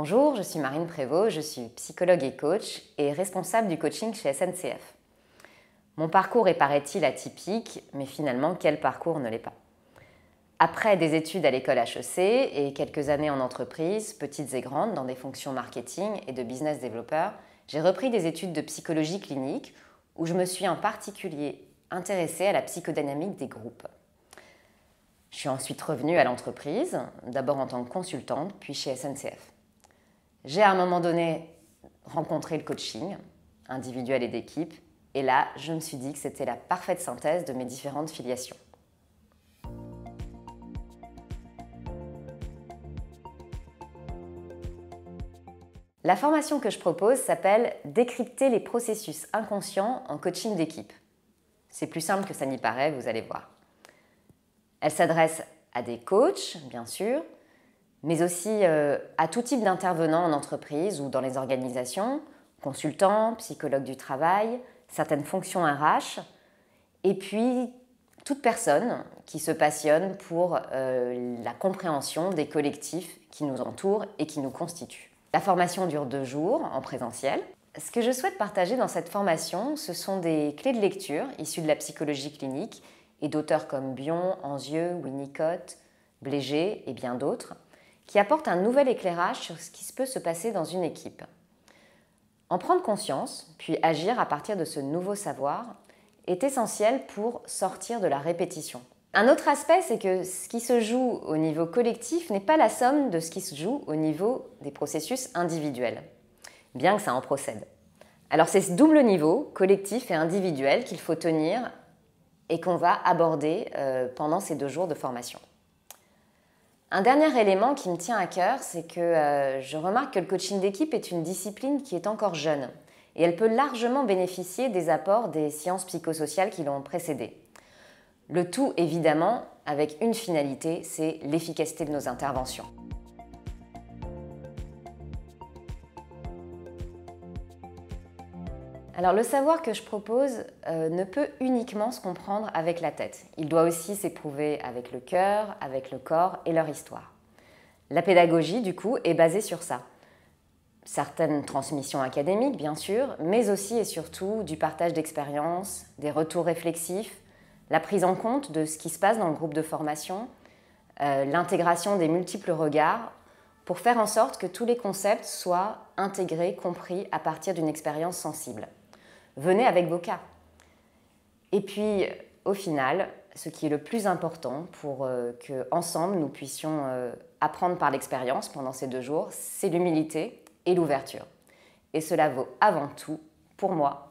Bonjour, je suis Marine Prévost, je suis psychologue et coach et responsable du coaching chez SNCF. Mon parcours est, paraît-il, atypique, mais finalement, quel parcours ne l'est pas? Après des études à l'école HEC et quelques années en entreprise, petites et grandes, dans des fonctions marketing et de business developer, j'ai repris des études de psychologie clinique où je me suis en particulier intéressée à la psychodynamique des groupes. Je suis ensuite revenue à l'entreprise, d'abord en tant que consultante, puis chez SNCF. J'ai à un moment donné rencontré le coaching, individuel et d'équipe, et là, je me suis dit que c'était la parfaite synthèse de mes différentes filiations. La formation que je propose s'appelle « Décrypter les processus inconscients en coaching d'équipe ». C'est plus simple que ça n'y paraît, vous allez voir. Elle s'adresse à des coachs, bien sûr, mais aussi à tout type d'intervenants en entreprise ou dans les organisations, consultants, psychologues du travail, certaines fonctions RH, et puis toute personne qui se passionne pour la compréhension des collectifs qui nous entourent et qui nous constituent. La formation dure 2 jours en présentiel. Ce que je souhaite partager dans cette formation, ce sont des clés de lecture issues de la psychologie clinique et d'auteurs comme Bion, Anzieux, Winnicott, Blégé et bien d'autres, qui apportent un nouvel éclairage sur ce qui peut se passer dans une équipe. En prendre conscience, puis agir à partir de ce nouveau savoir, est essentiel pour sortir de la répétition. Un autre aspect, c'est que ce qui se joue au niveau collectif n'est pas la somme de ce qui se joue au niveau des processus individuels, bien que ça en procède. Alors c'est ce double niveau, collectif et individuel, qu'il faut tenir et qu'on va aborder pendant ces 2 jours de formation. Un dernier élément qui me tient à cœur, c'est que je remarque que le coaching d'équipe est une discipline qui est encore jeune et elle peut largement bénéficier des apports des sciences psychosociales qui l'ont précédée. Le tout, évidemment, avec une finalité, c'est l'efficacité de nos interventions. Alors le savoir que je propose ne peut uniquement se comprendre avec la tête. Il doit aussi s'éprouver avec le cœur, avec le corps et leur histoire. La pédagogie, du coup, est basée sur ça. Certaines transmissions académiques, bien sûr, mais aussi et surtout du partage d'expériences, des retours réflexifs, la prise en compte de ce qui se passe dans le groupe de formation, l'intégration des multiples regards pour faire en sorte que tous les concepts soient intégrés, compris à partir d'une expérience sensible. Venez avec vos cas. Et puis, au final, ce qui est le plus important pour qu'ensemble nous puissions apprendre par l'expérience pendant ces 2 jours, c'est l'humilité et l'ouverture. Et cela vaut avant tout, pour moi,